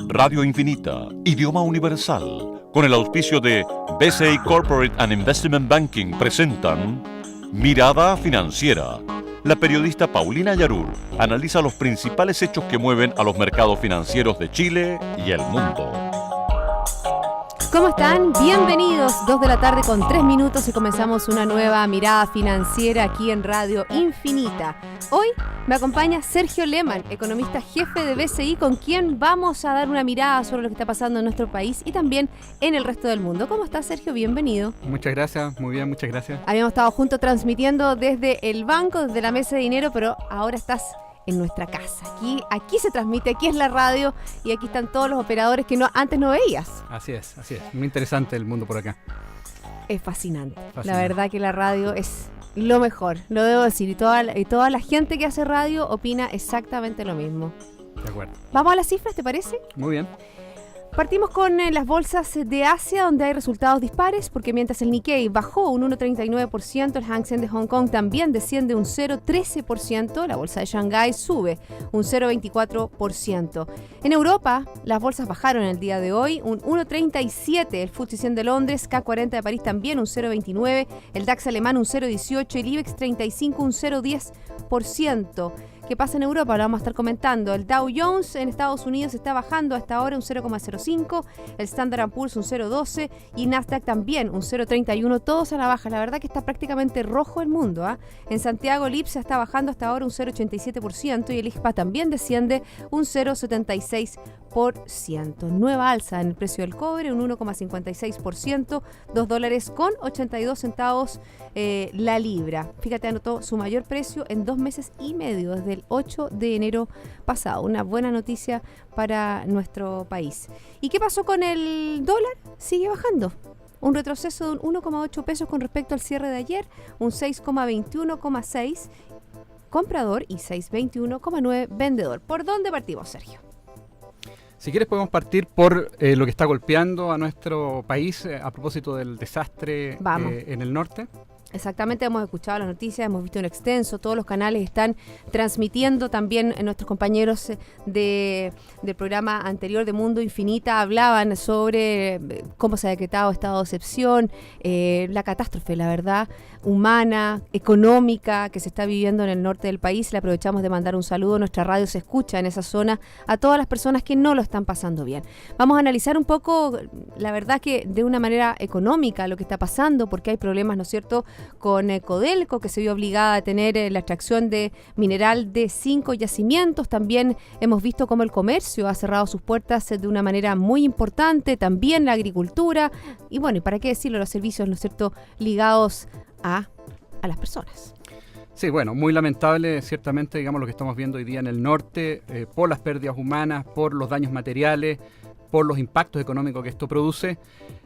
Radio Infinita, idioma universal, con el auspicio de BCI Corporate and Investment Banking presentan Mirada Financiera. La periodista Paulina Yarur analiza los principales hechos que mueven a los mercados financieros de Chile y el mundo. ¿Cómo están? Bienvenidos, 2 de la tarde con 3 minutos y comenzamos una nueva mirada financiera aquí en Radio Infinita. Hoy me acompaña Sergio Lehmann, economista jefe de BCI, con quien vamos a dar una mirada sobre lo que está pasando en nuestro país y también en el resto del mundo. ¿Cómo estás, Sergio? Bienvenido. Muchas gracias, muy bien, muchas gracias. Habíamos estado juntos transmitiendo desde el banco, desde la mesa de dinero, pero ahora estás en nuestra casa. Aquí se transmite, aquí es la radio y aquí están todos los operadores que antes no veías. Así es. Muy interesante el mundo por acá. Es fascinante. La verdad que la radio es lo mejor, lo debo decir. Y toda la gente que hace radio opina exactamente lo mismo. De acuerdo. Vamos a las cifras, ¿te parece? Muy bien. Partimos con las bolsas de Asia, donde hay resultados dispares, porque mientras el Nikkei bajó un 1,39%, el Hang Seng de Hong Kong también desciende un 0,13%, la bolsa de Shanghái sube un 0,24%. En Europa, las bolsas bajaron el día de hoy un 1,37%, el FTSE 100 de Londres, K40 de París también un 0,29%, el DAX alemán un 0,18%, el IBEX 35 un 0,10%. ¿Qué pasa en Europa? Lo vamos a estar comentando. El Dow Jones en Estados Unidos está bajando hasta ahora un 0,05, el Standard & Poor's un 0,12 y Nasdaq también un 0,31, todos a la baja. La verdad que está prácticamente rojo el mundo, ¿eh? En Santiago el IPSA está bajando hasta ahora un 0,87% y el IXPA también desciende un 0,76%. Nueva alza en el precio del cobre, un 1,56%, $2.82 la libra. Fíjate, anotó su mayor precio en 2 meses y medio, desde el 8 de enero pasado. Una buena noticia para nuestro país. ¿Y qué pasó con el dólar? Sigue bajando. Un retroceso de un 1,8 pesos con respecto al cierre de ayer, un 6,21,6 comprador y 6,21,9 vendedor. ¿Por dónde partimos, Sergio? Si quieres podemos partir por lo que está golpeando a nuestro país a propósito del desastre en el norte. Exactamente, hemos escuchado las noticias, hemos visto en extenso, todos los canales están transmitiendo, también nuestros compañeros del programa anterior de Mundo Infinita hablaban sobre cómo se ha decretado estado de excepción, la catástrofe, la verdad, humana, económica que se está viviendo en el norte del país. Le aprovechamos de mandar un saludo, nuestra radio se escucha en esa zona, a todas las personas que no lo están pasando bien. Vamos a analizar un poco, la verdad que de una manera económica lo que está pasando, porque hay problemas, ¿no es cierto?, con Codelco, que se vio obligada a tener la extracción de mineral de 5 yacimientos. También hemos visto cómo el comercio ha cerrado sus puertas de una manera muy importante, también la agricultura, y bueno, y para qué decirlo, los servicios, ¿no es cierto?, ligados a las personas. Sí, bueno, muy lamentable ciertamente, digamos, lo que estamos viendo hoy día en el norte, por las pérdidas humanas, por los daños materiales, por los impactos económicos que esto produce.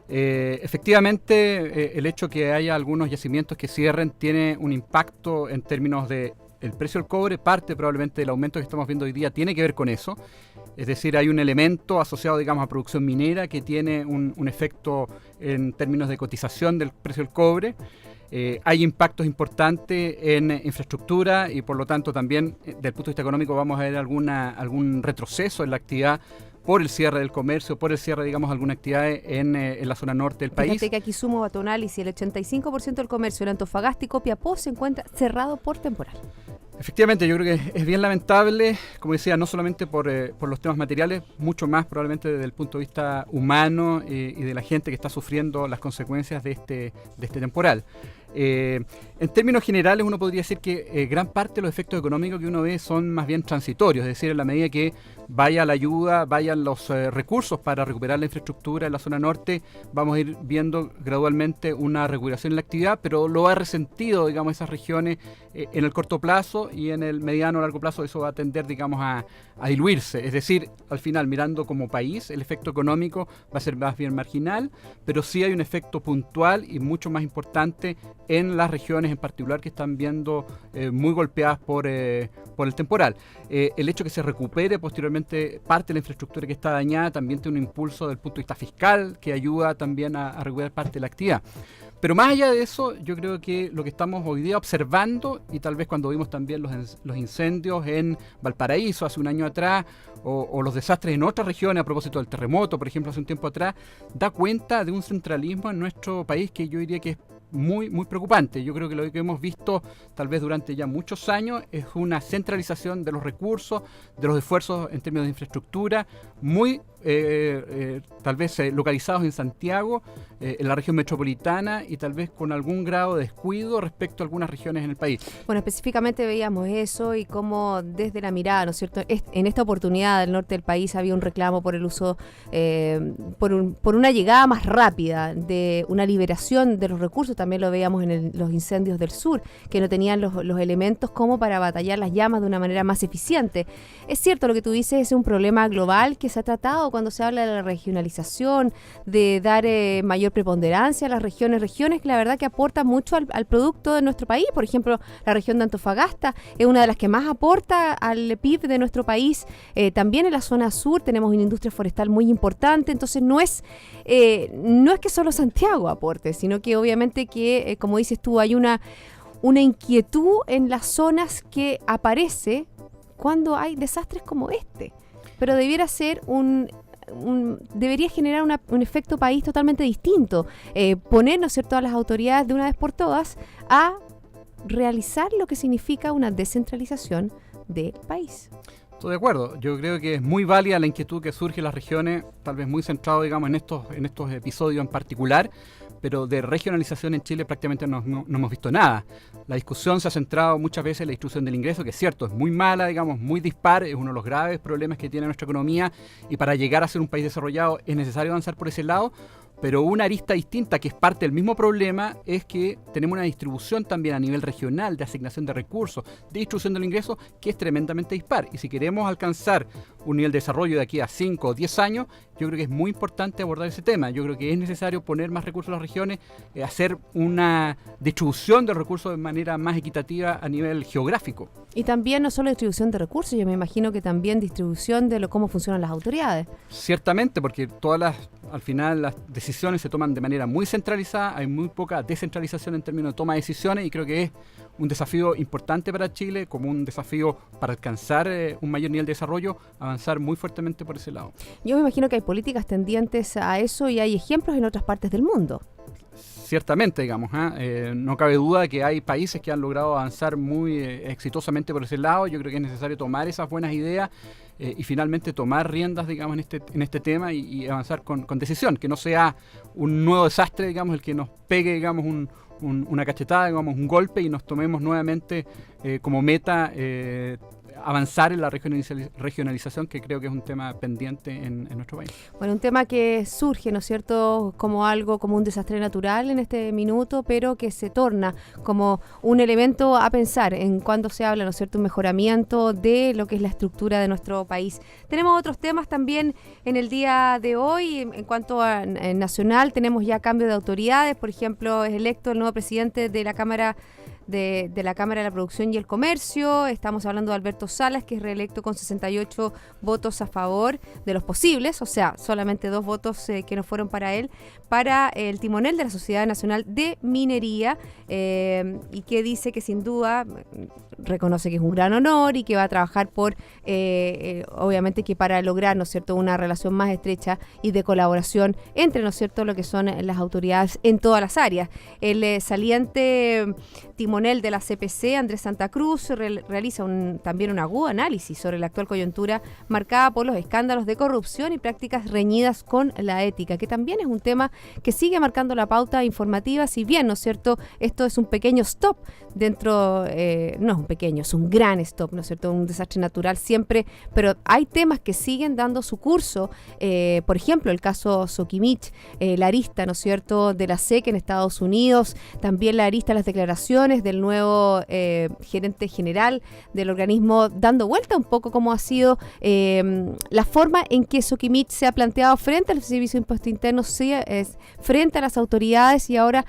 Efectivamente, el hecho que haya algunos yacimientos que cierren tiene un impacto en términos de el precio del cobre. Parte probablemente del aumento que estamos viendo hoy día tiene que ver con eso. Es decir, hay un elemento asociado, digamos, a producción minera que tiene un efecto en términos de cotización del precio del cobre. Hay impactos importantes en infraestructura y por lo tanto también desde el punto de vista económico vamos a ver algún retroceso en la actividad por el cierre del comercio, por el cierre, digamos, de alguna actividad en la zona norte del país. Fíjate que aquí sumo a tu análisis, el 85% del comercio en Antofagasta y Copiapó se encuentra cerrado por temporal. Efectivamente, yo creo que es bien lamentable, como decía, no solamente por los temas materiales, mucho más probablemente desde el punto de vista humano y de la gente que está sufriendo las consecuencias de este temporal. En términos generales uno podría decir que gran parte de los efectos económicos que uno ve son más bien transitorios, es decir, en la medida que vaya la ayuda, vayan los recursos para recuperar la infraestructura en la zona norte, vamos a ir viendo gradualmente una recuperación en la actividad, pero lo ha resentido, digamos, esas regiones en el corto plazo, y en el mediano o largo plazo eso va a tender, digamos, a diluirse. Es decir, al final, mirando como país, el efecto económico va a ser más bien marginal, pero sí hay un efecto puntual y mucho más importante en las regiones en particular que están viendo muy golpeadas por el temporal. El hecho que se recupere posteriormente parte de la infraestructura que está dañada también tiene un impulso desde el punto de vista fiscal que ayuda también a recuperar parte de la actividad. Pero más allá de eso, yo creo que lo que estamos hoy día observando, y tal vez cuando vimos también los incendios en Valparaíso hace un año atrás, o los desastres en otras regiones a propósito del terremoto, por ejemplo, hace un tiempo atrás, da cuenta de un centralismo en nuestro país que yo diría que es muy, muy preocupante. Yo creo que lo que hemos visto tal vez durante ya muchos años es una centralización de los recursos, de los esfuerzos en términos de infraestructura, muy tal vez localizados en Santiago, en la región metropolitana, y tal vez con algún grado de descuido respecto a algunas regiones en el país. Bueno, específicamente veíamos eso y cómo desde la mirada, ¿no es cierto? En esta oportunidad del norte del país había un reclamo por el uso, por una llegada más rápida, de una liberación de los recursos. También lo veíamos en los incendios del sur, que no tenían los elementos como para batallar las llamas de una manera más eficiente. Es cierto lo que tú dices, es un problema global que se ha tratado cuando se habla de la regionalización, de dar mayor preponderancia a las regiones que la verdad que aportan mucho al producto de nuestro país. Por ejemplo, la región de Antofagasta es una de las que más aporta al PIB de nuestro país. También en la zona sur tenemos una industria forestal muy importante, entonces no es que solo Santiago aporte, sino que obviamente que, como dices tú, hay una inquietud en las zonas que aparece cuando hay desastres como este. Pero debiera ser debería generar un efecto país totalmente distinto. Poner, ¿no es cierto?, a las autoridades de una vez por todas a realizar lo que significa una descentralización del país. Estoy de acuerdo. Yo creo que es muy válida la inquietud que surge en las regiones, tal vez muy centrado, digamos, en estos episodios en particular, pero de regionalización en Chile prácticamente no hemos visto nada. La discusión se ha centrado muchas veces en la distribución del ingreso, que es cierto, es muy mala, digamos, muy dispar, es uno de los graves problemas que tiene nuestra economía, y para llegar a ser un país desarrollado es necesario avanzar por ese lado. Pero una arista distinta que es parte del mismo problema es que tenemos una distribución también a nivel regional de asignación de recursos, de distribución del ingreso, que es tremendamente dispar. Y si queremos alcanzar un nivel de desarrollo de aquí a 5 o 10 años, yo creo que es muy importante abordar ese tema. Yo creo que es necesario poner más recursos a las regiones, hacer una distribución de recursos de manera más equitativa a nivel geográfico. Y también no solo distribución de recursos, yo me imagino que también distribución de cómo funcionan las autoridades. Ciertamente, porque al final las decisiones se toman de manera muy centralizada, hay muy poca descentralización en términos de toma de decisiones, y creo que es un desafío importante para Chile, como un desafío para alcanzar un mayor nivel de desarrollo, avanzar muy fuertemente por ese lado. Yo me imagino que hay políticas tendientes a eso y hay ejemplos en otras partes del mundo. Ciertamente, digamos, no cabe duda de que hay países que han logrado avanzar muy exitosamente por ese lado. Yo creo que es necesario tomar esas buenas ideas y finalmente tomar riendas, digamos, en este tema y avanzar con decisión, que no sea un nuevo desastre, digamos, el que nos pegue, digamos, una cachetada, digamos, un golpe, y nos tomemos nuevamente como meta avanzar en la regionalización, que creo que es un tema pendiente en nuestro país. Bueno, un tema que surge, ¿no es cierto?, como un desastre natural en este minuto, pero que se torna como un elemento a pensar en cuando se habla, ¿no es cierto?, un mejoramiento de lo que es la estructura de nuestro país. Tenemos otros temas también en el día de hoy. En cuanto a nacional, tenemos ya cambio de autoridades. Por ejemplo, es electo el nuevo presidente de la Cámara de la Cámara de la Producción y el Comercio. Estamos hablando de Alberto Salas, que es reelecto con 68 votos a favor de los posibles, o sea, solamente 2 votos que no fueron para él, para el timonel de la Sociedad Nacional de Minería, y que dice que sin duda reconoce que es un gran honor y que va a trabajar por, obviamente, que para lograr, ¿no es cierto?, una relación más estrecha y de colaboración entre, ¿no es cierto?, lo que son las autoridades en todas las áreas. El saliente timonel de la CPC, Andrés Santa Cruz, realiza también un agudo análisis sobre la actual coyuntura marcada por los escándalos de corrupción y prácticas reñidas con la ética, que también es un tema que sigue marcando la pauta informativa, si bien, ¿no es cierto?, esto es un pequeño stop dentro, no es un pequeño, es un gran stop, ¿no es cierto?, un desastre natural siempre, pero hay temas que siguen dando su curso, por ejemplo, el caso Soquimich, la arista, ¿no es cierto?, de la SEC en Estados Unidos, también la arista de las declaraciones del nuevo gerente general del organismo, dando vuelta un poco cómo ha sido la forma en que Soquimich se ha planteado frente al Servicio de Impuesto Interno, frente a las autoridades, y ahora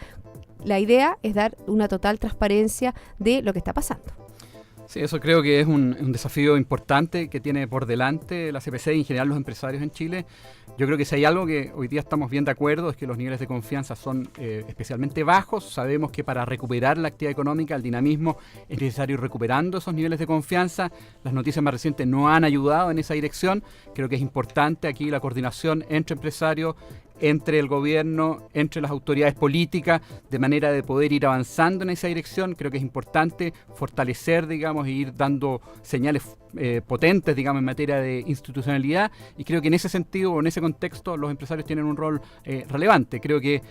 la idea es dar una total transparencia de lo que está pasando. Sí, eso creo que es un desafío importante que tiene por delante la CPC y en general los empresarios en Chile. Yo creo que si hay algo que hoy día estamos bien de acuerdo es que los niveles de confianza son especialmente bajos. Sabemos que para recuperar la actividad económica, el dinamismo, es necesario ir recuperando esos niveles de confianza. Las noticias más recientes no han ayudado en esa dirección. Creo que es importante aquí la coordinación entre empresarios, entre el gobierno, entre las autoridades políticas, de manera de poder ir avanzando en esa dirección. Creo que es importante fortalecer, digamos, e ir dando señales potentes, digamos, en materia de institucionalidad, y creo que en ese sentido, o en ese contexto, los empresarios tienen un rol relevante. Creo que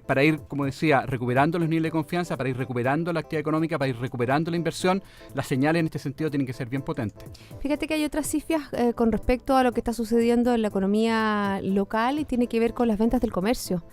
para ir, como decía, recuperando los niveles de confianza, para ir recuperando la actividad económica, para ir recuperando la inversión, las señales en este sentido tienen que ser bien potentes. Fíjate que hay otras cifras con respecto a lo que está sucediendo en la economía local y tiene que ver con las ventas del comercio,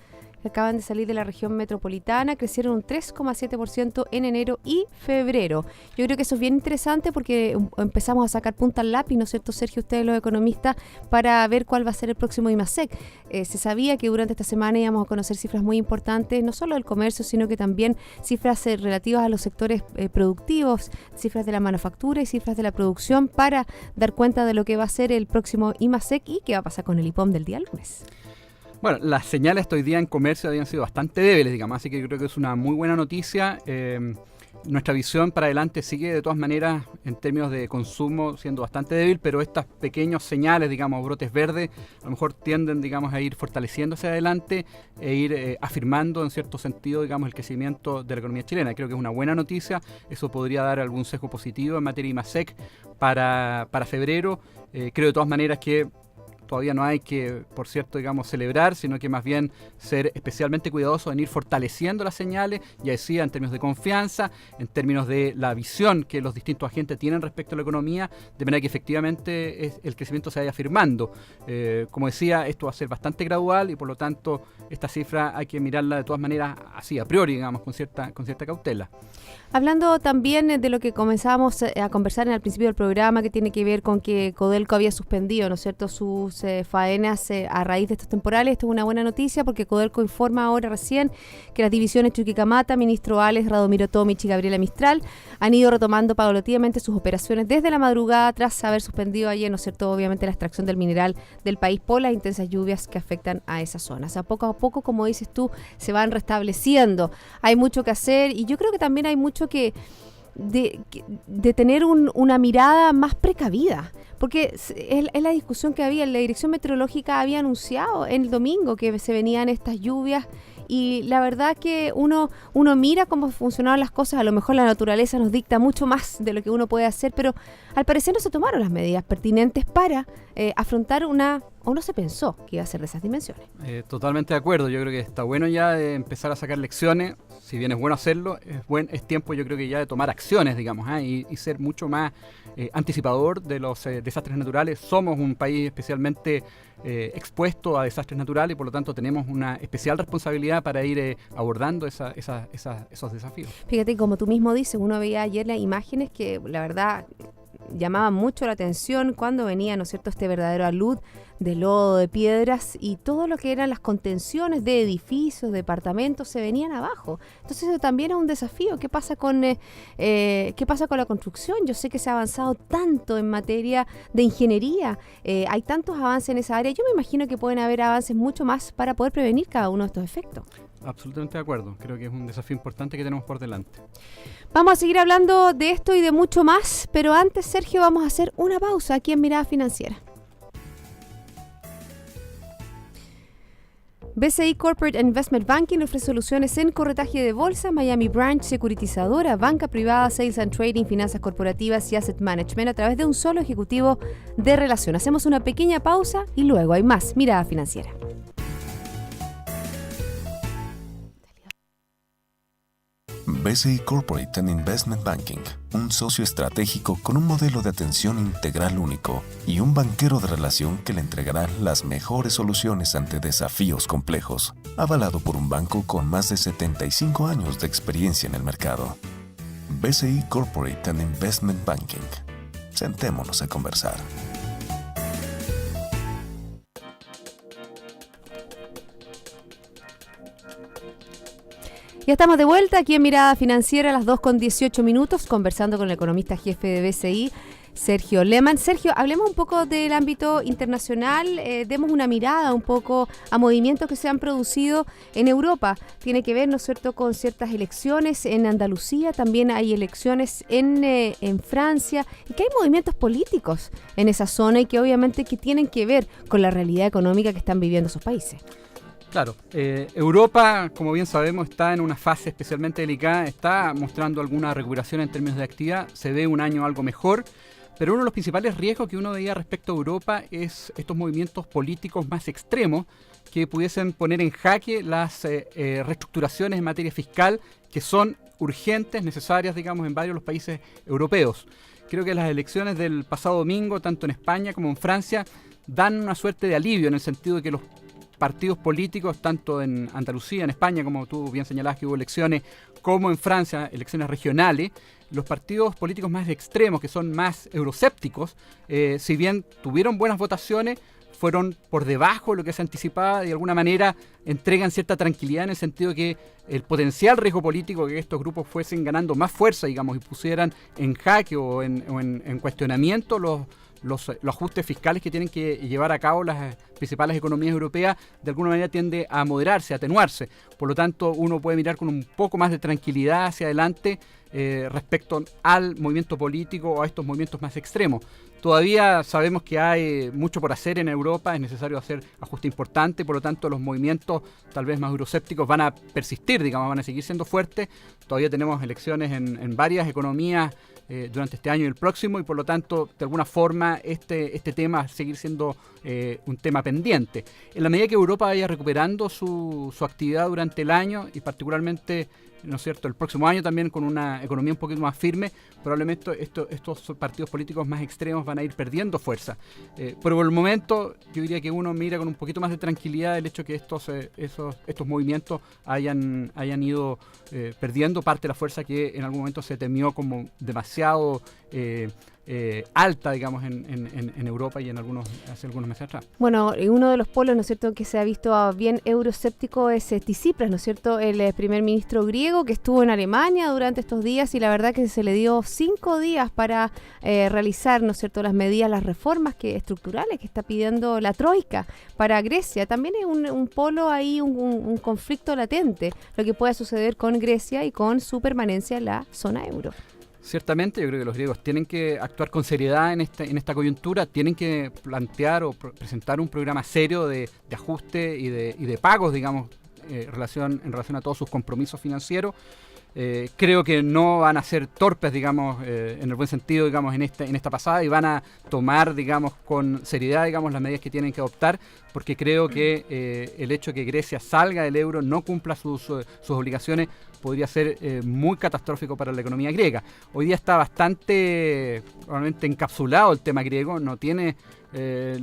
que acaban de salir de la región metropolitana, crecieron un 3,7% en enero y febrero. Yo creo que eso es bien interesante porque empezamos a sacar punta al lápiz, ¿no es cierto, Sergio, ustedes los economistas, para ver cuál va a ser el próximo IMASEC. Se sabía que durante esta semana íbamos a conocer cifras muy importantes, no solo del comercio, sino que también cifras relativas a los sectores productivos, cifras de la manufactura y cifras de la producción, para dar cuenta de lo que va a ser el próximo IMASEC y qué va a pasar con el IPOM del día lunes. Bueno, las señales hasta hoy día en comercio habían sido bastante débiles, digamos, así que yo creo que es una muy buena noticia. Nuestra visión para adelante sigue de todas maneras en términos de consumo siendo bastante débil, pero estas pequeños señales, digamos, brotes verdes, a lo mejor tienden, digamos, a ir fortaleciéndose adelante e ir afirmando en cierto sentido, digamos, el crecimiento de la economía chilena. Creo que es una buena noticia, eso podría dar algún sesgo positivo en materia de IMASEC para febrero. Creo de todas maneras que todavía no hay que, por cierto, digamos, celebrar, sino que más bien ser especialmente cuidadosos en ir fortaleciendo las señales, ya decía, en términos de confianza, en términos de la visión que los distintos agentes tienen respecto a la economía, de manera que efectivamente el crecimiento se vaya afirmando. Como decía, esto va a ser bastante gradual y por lo tanto esta cifra hay que mirarla de todas maneras así, a priori, digamos, con cierta cautela. Hablando también de lo que comenzábamos a conversar en el principio del programa, que tiene que ver con que Codelco había suspendido, ¿no es cierto?, sus faenas a raíz de estos temporales. Esto es una buena noticia porque Codelco informa ahora recién que las divisiones Chuquicamata, Ministro Ales, Radomiro Tomic y Gabriela Mistral han ido retomando paulatinamente sus operaciones desde la madrugada tras haber suspendido ayer, ¿no es cierto?, obviamente la extracción del mineral del país por las intensas lluvias que afectan a esas zonas. A poco, como dices tú, se van restableciendo. Hay mucho que hacer y yo creo que también hay mucho que de tener una mirada más precavida, porque es la discusión que había. La Dirección Meteorológica había anunciado el domingo que se venían estas lluvias y la verdad que uno mira cómo funcionaban las cosas. A lo mejor la naturaleza nos dicta mucho más de lo que uno puede hacer, pero al parecer no se tomaron las medidas pertinentes para afrontar o no se pensó que iba a ser de esas dimensiones. Totalmente de acuerdo. Yo creo que está bueno ya de empezar a sacar lecciones. Si bien es bueno hacerlo, es tiempo, yo creo que ya de tomar acciones, digamos, y ser mucho más anticipador de los desastres naturales. Somos un país especialmente expuesto a desastres naturales y por lo tanto tenemos una especial responsabilidad para ir abordando esos desafíos. Fíjate, como tú mismo dices, uno veía ayer las imágenes que la verdad llamaban mucho la atención cuando venía, ¿no es cierto?, este verdadero alud de lodo, de piedras, y todo lo que eran las contenciones de edificios, departamentos, se venían abajo. Entonces eso también es un desafío. ¿Qué pasa con la construcción? Yo sé que se ha avanzado tanto en materia de ingeniería, hay tantos avances en esa área. Yo me imagino que pueden haber avances mucho más para poder prevenir cada uno de estos efectos. Absolutamente de acuerdo. Creo que es un desafío importante que tenemos por delante. Vamos a seguir hablando de esto y de mucho más, pero antes, Sergio, vamos a hacer una pausa aquí en Mirada Financiera. BCI Corporate Investment Banking ofrece soluciones en corretaje de bolsa, Miami Branch, securitizadora, banca privada, sales and trading, finanzas corporativas y asset management a través de un solo ejecutivo de relación. Hacemos una pequeña pausa y luego hay más Mirada Financiera. BCI Corporate and Investment Banking, un socio estratégico con un modelo de atención integral único y un banquero de relación que le entregará las mejores soluciones ante desafíos complejos, avalado por un banco con más de 75 años de experiencia en el mercado. BCI Corporate and Investment Banking. Sentémonos a conversar. Ya estamos de vuelta aquí en Mirada Financiera a las 2:18 conversando con el economista jefe de BCI, Sergio Lehmann. Sergio, hablemos un poco del ámbito internacional, demos una mirada un poco a movimientos que se han producido en Europa. Tiene que ver, ¿no es cierto?, con ciertas elecciones en Andalucía, también hay elecciones en Francia, y que hay movimientos políticos en esa zona y que obviamente que tienen que ver con la realidad económica que están viviendo esos países. Claro, Europa, como bien sabemos, está en una fase especialmente delicada, está mostrando alguna recuperación en términos de actividad, se ve un año algo mejor, pero uno de los principales riesgos que uno veía respecto a Europa es estos movimientos políticos más extremos que pudiesen poner en jaque las reestructuraciones en materia fiscal que son urgentes, necesarias, digamos, en varios de los países europeos. Creo que las elecciones del pasado domingo, tanto en España como en Francia, dan una suerte de alivio en el sentido de que los partidos políticos, tanto en Andalucía, en España, como tú bien señalabas que hubo elecciones, como en Francia, elecciones regionales, los partidos políticos más extremos, que son más euroscépticos, si bien tuvieron buenas votaciones, fueron por debajo de lo que se anticipaba, de alguna manera entregan cierta tranquilidad en el sentido de que el potencial riesgo político que estos grupos fuesen ganando más fuerza, digamos, y pusieran en jaque o en cuestionamiento los ajustes fiscales que tienen que llevar a cabo las principales economías europeas, de alguna manera tiende a moderarse, a atenuarse. Por lo tanto, uno puede mirar con un poco más de tranquilidad hacia adelante respecto al movimiento político o a estos movimientos más extremos. Todavía sabemos que hay mucho por hacer en Europa, es necesario hacer ajustes importantes, por lo tanto los movimientos tal vez más euroscépticos van a persistir, digamos, van a seguir siendo fuertes. Todavía tenemos elecciones en varias economías durante este año y el próximo, y por lo tanto, de alguna forma, este tema va a seguir siendo un tema pendiente. En la medida que Europa vaya recuperando su actividad durante el año, y particularmente, ¿no es cierto?, el próximo año también con una economía un poquito más firme, probablemente estos partidos políticos más extremos van a ir perdiendo fuerza. Pero por el momento yo diría que uno mira con un poquito más de tranquilidad el hecho que estos movimientos hayan ido perdiendo parte de la fuerza que en algún momento se temió como demasiado alta, digamos, en Europa y hace algunos meses atrás. Bueno, uno de los polos, ¿no es cierto?, que se ha visto bien euroscéptico es Tsipras, ¿no es cierto?, el primer ministro griego que estuvo en Alemania durante estos días, y la verdad que se le dio 5 días para realizar, ¿no es cierto?, las medidas, las reformas estructurales que está pidiendo la Troika para Grecia. También es un polo ahí, un conflicto latente, lo que pueda suceder con Grecia y con su permanencia en la zona euro. Ciertamente, yo creo que los griegos tienen que actuar con seriedad en esta coyuntura, tienen que plantear o presentar un programa serio de ajuste y de pagos, digamos, en relación a todos sus compromisos financieros. Creo que no van a ser torpes, digamos, en el buen sentido, digamos, en esta pasada, y van a tomar, digamos, con seriedad, digamos, las medidas que tienen que adoptar, porque creo que el hecho de que Grecia salga del euro, no cumpla sus obligaciones, podría ser muy catastrófico para la economía griega. Hoy día está bastante, probablemente, encapsulado el tema griego, no tiene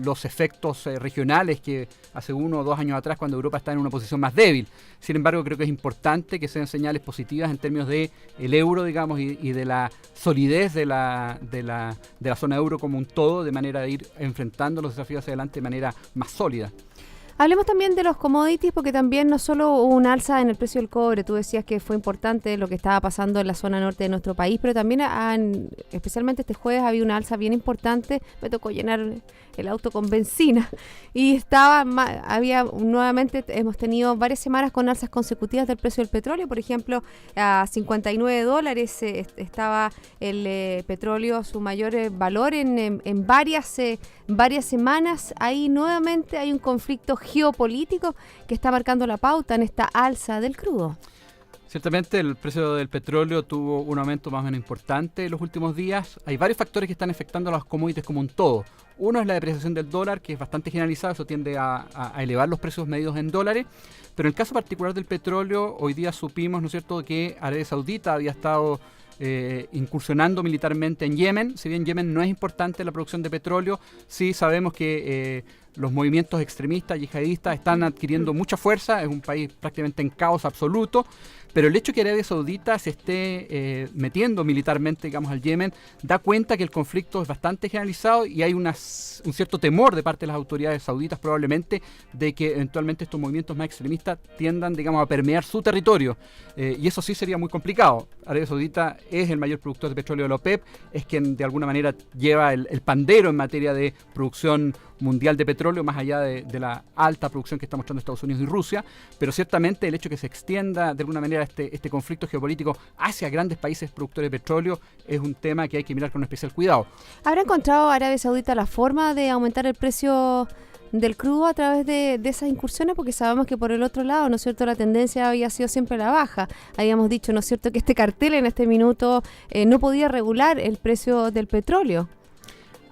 los efectos regionales que hace 1 o 2 años atrás, cuando Europa está en una posición más débil. Sin embargo, creo que es importante que sean señales positivas en términos de el euro, digamos, y de la solidez de la zona euro como un todo, de manera de ir enfrentando los desafíos hacia adelante de manera más sólida. Hablemos también de los commodities, porque también no solo hubo un alza en el precio del cobre, tú decías que fue importante lo que estaba pasando en la zona norte de nuestro país, pero también especialmente este jueves había una alza bien importante. Me tocó llenar el auto con benzina y nuevamente hemos tenido varias semanas con alzas consecutivas del precio del petróleo. Por ejemplo, a $59 estaba el petróleo, su mayor valor en varias semanas. Ahí nuevamente hay un conflicto geopolítico que está marcando la pauta en esta alza del crudo. Ciertamente el precio del petróleo tuvo un aumento más o menos importante en los últimos días. Hay varios factores que están afectando a los commodities como un todo. Uno es la depreciación del dólar, que es bastante generalizada, eso tiende a elevar los precios medidos en dólares. Pero en el caso particular del petróleo, hoy día supimos, ¿no es cierto?, que Arabia Saudita había estado incursionando militarmente en Yemen. Si bien Yemen no es importante en la producción de petróleo, sí sabemos que los movimientos extremistas, yihadistas, están adquiriendo mucha fuerza. Es un país prácticamente en caos absoluto. Pero el hecho que Arabia Saudita se esté metiendo militarmente, digamos, al Yemen, da cuenta que el conflicto es bastante generalizado y hay un cierto temor de parte de las autoridades sauditas probablemente de que eventualmente estos movimientos más extremistas tiendan, digamos, a permear su territorio. Y eso sí sería muy complicado. Arabia Saudita es el mayor productor de petróleo de la OPEP, es quien de alguna manera lleva el pandero en materia de producción mundial de petróleo, más allá de la alta producción que está mostrando Estados Unidos y Rusia, pero ciertamente el hecho de que se extienda de alguna manera este conflicto geopolítico hacia grandes países productores de petróleo es un tema que hay que mirar con especial cuidado. ¿Habrá encontrado Arabia Saudita la forma de aumentar el precio del crudo a través de esas incursiones? Porque sabemos que por el otro lado, ¿no es cierto?, la tendencia había sido siempre la baja. Habíamos dicho, ¿no es cierto?, que este cartel en este minuto no podía regular el precio del petróleo.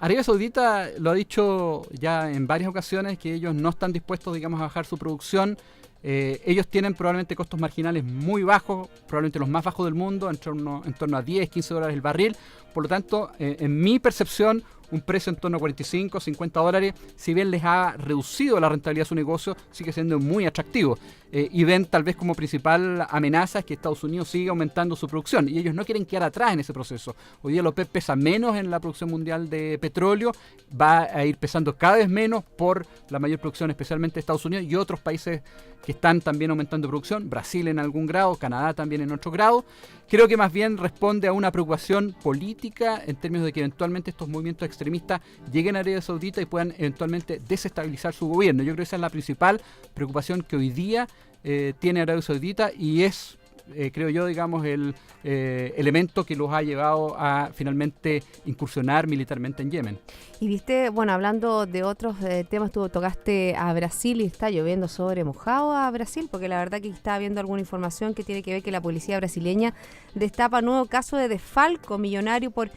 Arabia Saudita lo ha dicho ya en varias ocasiones que ellos no están dispuestos, digamos, a bajar su producción. Ellos tienen probablemente costos marginales muy bajos, probablemente los más bajos del mundo, en torno a 10, 15 dólares el barril. Por lo tanto, en mi percepción, un precio en torno a 45, 50 dólares, si bien les ha reducido la rentabilidad de su negocio, sigue siendo muy atractivo. Y ven tal vez como principal amenaza que Estados Unidos siga aumentando su producción y ellos no quieren quedar atrás en ese proceso. Hoy día la OPEP pesa menos en la producción mundial de petróleo, va a ir pesando cada vez menos por la mayor producción, especialmente de Estados Unidos y otros países que están también aumentando producción, Brasil en algún grado, Canadá también en otro grado. Creo que más bien responde a una preocupación política en términos de que eventualmente estos movimientos extremistas lleguen a Arabia Saudita y puedan eventualmente desestabilizar su gobierno. Yo creo que esa es la principal preocupación que hoy día tiene Arabia Saudita y es, creo yo, digamos, el elemento que los ha llevado a finalmente incursionar militarmente en Yemen. Y viste, bueno, hablando de otros temas, tú tocaste a Brasil y está lloviendo sobre mojado a Brasil, porque la verdad que estaba viendo alguna información que tiene que ver que la policía brasileña destapa nuevo caso de desfalco millonario por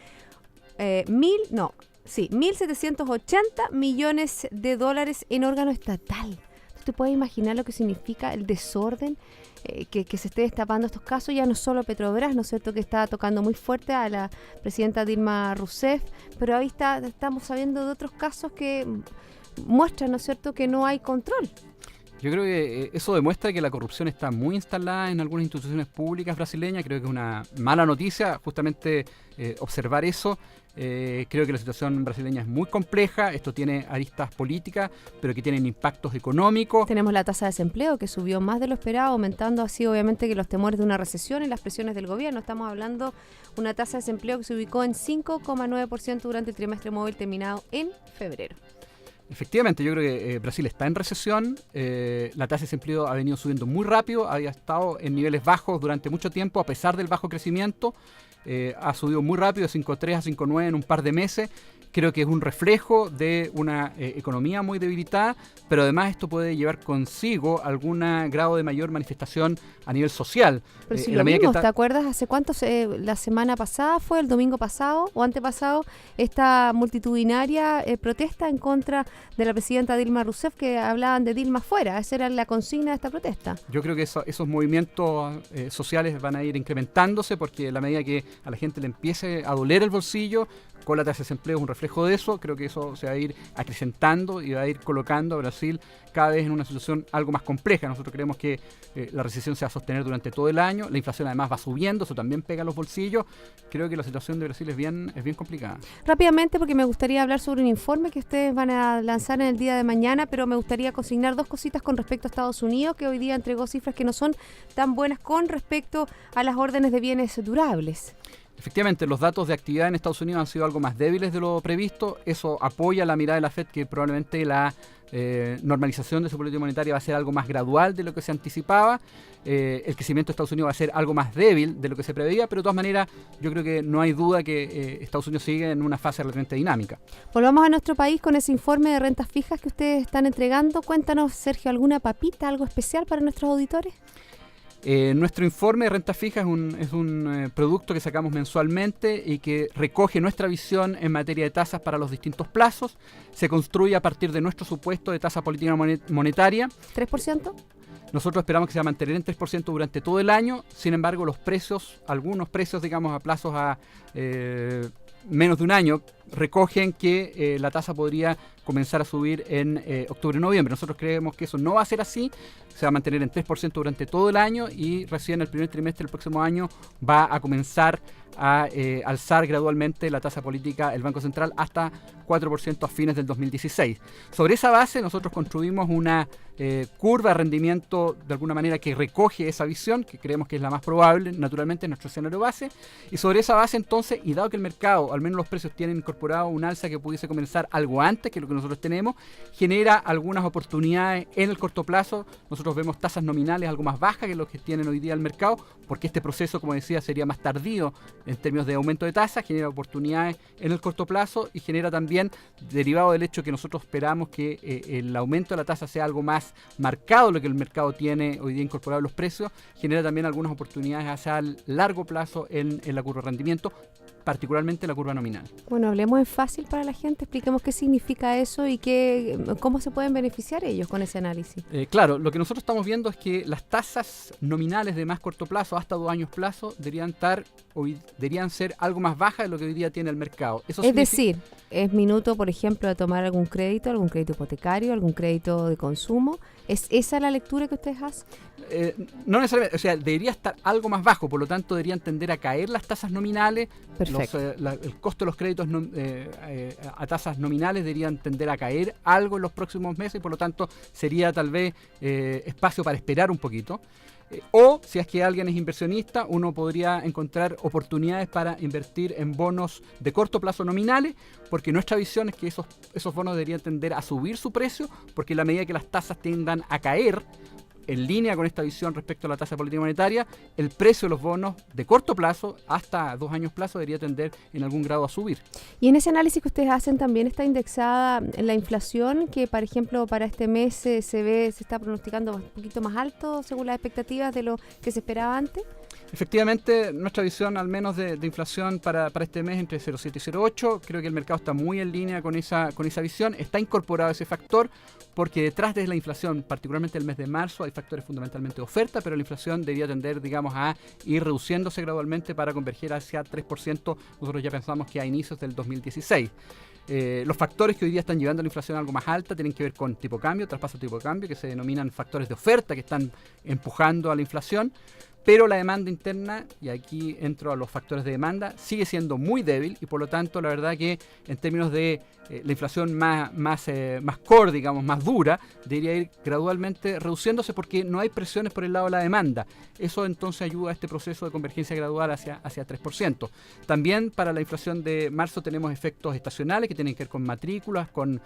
1.780 millones de dólares en órgano estatal. ¿Tú puedes imaginar lo que significa el desorden que se esté destapando estos casos? Ya no solo Petrobras, ¿no es cierto?, que está tocando muy fuerte a la presidenta Dilma Rousseff, pero ahí estamos sabiendo de otros casos que muestran, ¿no es cierto?, que no hay control. Yo creo que eso demuestra que la corrupción está muy instalada en algunas instituciones públicas brasileñas. Creo que es una mala noticia justamente observar eso. Creo que la situación brasileña es muy compleja. Esto tiene aristas políticas, pero que tienen impactos económicos. Tenemos la tasa de desempleo que subió más de lo esperado, aumentando así obviamente que los temores de una recesión y las presiones del gobierno. Estamos hablando de una tasa de desempleo que se ubicó en 5,9% durante el trimestre móvil terminado en febrero. Efectivamente, yo creo que Brasil está en recesión, la tasa de desempleo ha venido subiendo muy rápido, había estado en niveles bajos durante mucho tiempo a pesar del bajo crecimiento, ha subido muy rápido de 5,3 a 5,9 en un par de meses. Creo que es un reflejo de una economía muy debilitada, pero además esto puede llevar consigo algún grado de mayor manifestación a nivel social. Pero si lo vimos, ¿te acuerdas? ¿Hace cuánto? La semana pasada fue, el domingo pasado o antepasado, esta multitudinaria protesta en contra de la presidenta Dilma Rousseff, que hablaban de Dilma fuera. Esa era la consigna de esta protesta. Yo creo que esos movimientos sociales van a ir incrementándose porque a la medida que a la gente le empiece a doler el bolsillo, con la tasa de desempleo es un reflejo de eso. Creo que eso se va a ir acrecentando y va a ir colocando a Brasil cada vez en una situación algo más compleja. Nosotros creemos que la recesión se va a sostener durante todo el año, la inflación además va subiendo, eso también pega a los bolsillos. Creo que la situación de Brasil es bien complicada. Rápidamente, porque me gustaría hablar sobre un informe que ustedes van a lanzar en el día de mañana, pero me gustaría consignar dos cositas con respecto a Estados Unidos, que hoy día entregó cifras que no son tan buenas con respecto a las órdenes de bienes durables. Efectivamente, los datos de actividad en Estados Unidos han sido algo más débiles de lo previsto. Eso apoya la mirada de la FED que probablemente la normalización de su política monetaria va a ser algo más gradual de lo que se anticipaba. El crecimiento de Estados Unidos va a ser algo más débil de lo que se preveía, pero de todas maneras yo creo que no hay duda que Estados Unidos sigue en una fase relativamente dinámica. Volvamos a nuestro país con ese informe de rentas fijas que ustedes están entregando. Cuéntanos, Sergio, ¿alguna papita, algo especial para nuestros auditores? Nuestro informe de renta fija es un producto que sacamos mensualmente y que recoge nuestra visión en materia de tasas para los distintos plazos. Se construye a partir de nuestro supuesto de tasa política monetaria. ¿3%? Nosotros esperamos que se va a mantener en 3% durante todo el año. Sin embargo, algunos precios, digamos, a plazos a menos de un año, recogen que la tasa podría comenzar a subir en octubre-noviembre. Nosotros creemos que eso no va a ser así, se va a mantener en 3% durante todo el año y recién el primer trimestre del próximo año va a comenzar a alzar gradualmente la tasa política el Banco Central hasta 4% a fines del 2016. Sobre esa base nosotros construimos una curva de rendimiento de alguna manera que recoge esa visión, que creemos que es la más probable naturalmente en nuestro escenario base, y sobre esa base entonces, y dado que el mercado, al menos los precios tienen incorporado un alza que pudiese comenzar algo antes que lo que nosotros tenemos, genera algunas oportunidades en el corto plazo. Nosotros vemos tasas nominales algo más bajas que lo que tienen hoy día el mercado, porque este proceso, como decía, sería más tardío en términos de aumento de tasas, genera oportunidades en el corto plazo y genera también, derivado del hecho que nosotros esperamos que el aumento de la tasa sea algo más marcado de lo que el mercado tiene hoy día incorporado en los precios, genera también algunas oportunidades hacia el largo plazo en la curva de rendimiento, particularmente la curva nominal. Bueno, hablemos en fácil para la gente, expliquemos qué significa eso y cómo se pueden beneficiar ellos con ese análisis. Claro, lo que nosotros estamos viendo es que las tasas nominales de más corto plazo, hasta 2 años plazo, deberían ser algo más bajas de lo que hoy día tiene el mercado. Eso es decir, es minuto, por ejemplo, de tomar algún crédito hipotecario, algún crédito de consumo. ¿Es esa la lectura que ustedes hacen? No necesariamente, o sea, debería estar algo más bajo, por lo tanto deberían tender a caer las tasas nominales. El costo de los créditos a tasas nominales deberían tender a caer algo en los próximos meses y por lo tanto sería tal vez espacio para esperar un poquito. O si es que alguien es inversionista, uno podría encontrar oportunidades para invertir en bonos de corto plazo nominales, porque nuestra visión es que esos bonos deberían tender a subir su precio, porque en la medida que las tasas tiendan a caer, en línea con esta visión respecto a la tasa de política monetaria, el precio de los bonos de corto plazo, hasta 2 años plazo, debería tender en algún grado a subir. Y en ese análisis que ustedes hacen también está indexada la inflación, que por ejemplo para este mes se está pronosticando un poquito más alto según las expectativas de lo que se esperaba antes. Efectivamente, nuestra visión al menos de inflación para este mes entre 0,7 y 0,8, creo que el mercado está muy en línea con esa visión, está incorporado ese factor porque detrás de la inflación, particularmente el mes de marzo, hay factores fundamentalmente de oferta, pero la inflación debería tender, digamos, a ir reduciéndose gradualmente para converger hacia 3%, nosotros ya pensamos que a inicios del 2016. Los factores que hoy día están llevando a la inflación algo más alta tienen que ver con tipo de cambio, traspaso de tipo de cambio, que se denominan factores de oferta que están empujando a la inflación. Pero la demanda interna, y aquí entro a los factores de demanda, sigue siendo muy débil y por lo tanto la verdad que en términos de la inflación más core, digamos, más dura, debería ir gradualmente reduciéndose porque no hay presiones por el lado de la demanda. Eso entonces ayuda a este proceso de convergencia gradual hacia 3%. También para la inflación de marzo tenemos efectos estacionales que tienen que ver con matrículas, con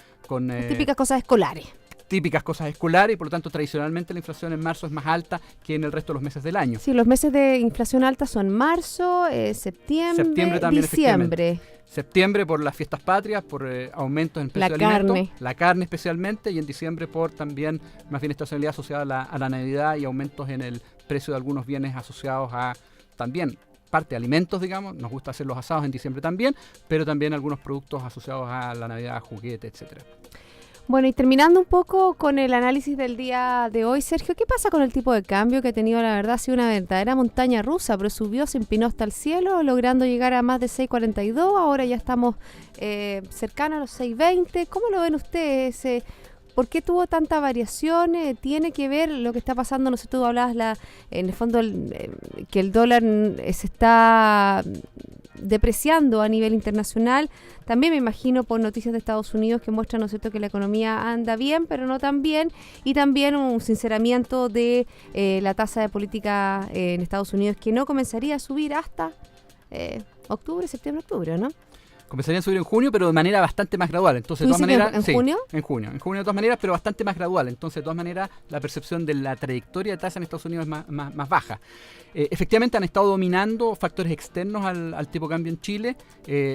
típicas cosas escolares. Típicas cosas escolares y por lo tanto tradicionalmente la inflación en marzo es más alta que en el resto de los meses del año. Sí, los meses de inflación alta son marzo, septiembre también, diciembre. Septiembre por las fiestas patrias, por aumentos en el precio de alimentos, la carne especialmente, y en diciembre por también más bien estacionalidad asociada a la Navidad y aumentos en el precio de algunos bienes asociados a también parte de alimentos, digamos, nos gusta hacer los asados en diciembre también, pero también algunos productos asociados a la Navidad, juguetes, etcétera. Bueno, y terminando un poco con el análisis del día de hoy, Sergio, ¿qué pasa con el tipo de cambio que ha tenido, la verdad, ha sido una verdadera montaña rusa, pero subió, se empinó hasta el cielo, logrando llegar a más de 6.42, ahora ya estamos cercanos a los 6.20, ¿cómo lo ven ustedes? ¿Por qué tuvo tanta variación? ¿Tiene que ver lo que está pasando? No sé, tú hablabas en el fondo que el dólar se está depreciando a nivel internacional. También me imagino por noticias de Estados Unidos que muestran, ¿no es cierto?, que la economía anda bien, pero no tan bien. Y también un sinceramiento de la tasa de política en Estados Unidos que no comenzaría a subir hasta septiembre-octubre, ¿no? Comenzarían a subir en junio, pero de manera bastante más gradual. Entonces, ¿Tú de todas maneras, ¿En junio? En junio de todas maneras, pero bastante más gradual. Entonces, de todas maneras, la percepción de la trayectoria de tasa en Estados Unidos es más baja. Efectivamente, han estado dominando factores externos al tipo de cambio en Chile.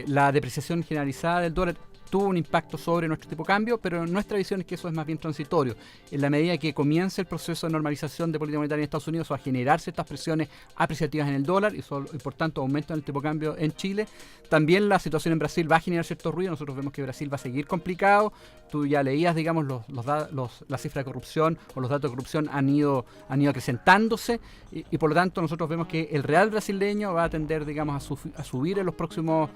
La depreciación generalizada del dólar tuvo un impacto sobre nuestro tipo de cambio, pero nuestra visión es que eso es más bien transitorio. En la medida que comience el proceso de normalización de política monetaria en Estados Unidos, va a generarse estas presiones apreciativas en el dólar y por tanto aumento en el tipo de cambio en Chile. También la situación en Brasil va a generar cierto ruido. Nosotros vemos que Brasil va a seguir complicado, tú ya leías, digamos, la cifra de corrupción o los datos de corrupción han ido acrecentándose y por lo tanto nosotros vemos que el real brasileño va a tender, digamos, a subir en las próximas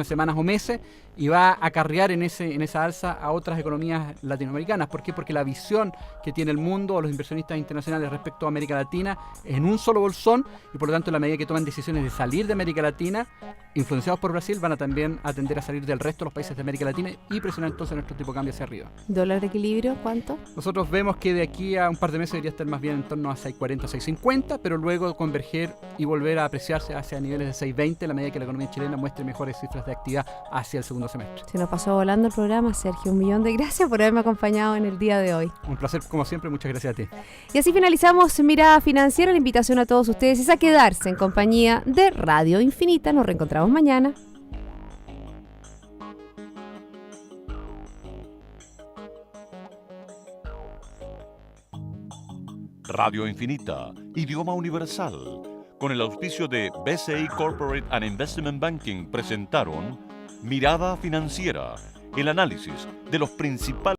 semanas o meses y va a acarrear en esa alza a otras economías latinoamericanas. ¿Por qué? Porque la visión que tiene el mundo o los inversionistas internacionales respecto a América Latina es en un solo bolsón y por lo tanto en la medida que toman decisiones de salir de América Latina, influenciados por Brasil, van a también a tender a salir del resto de los países de América Latina y presionar entonces nuestro tipo de cambio hacia arriba. ¿Dólar de equilibrio cuánto? Nosotros vemos que de aquí a un par de meses debería estar más bien en torno a 6.40, 6.50, pero luego converger y volver a apreciarse hacia niveles de 6.20 a la medida que la economía chilena muestre mejores cifras de actividad hacia el segundo semestre. Se nos pasó volando el programa, Sergio. 1.000.000 de gracias por haberme acompañado en el día de hoy. Un placer, como siempre. Muchas gracias a ti. Y así finalizamos Mirada Financiera. La invitación a todos ustedes es a quedarse en compañía de Radio Infinita. Nos reencontramos mañana. Radio Infinita, idioma universal, con el auspicio de BCI Corporate and Investment Banking presentaron Mirada Financiera, el análisis de los principales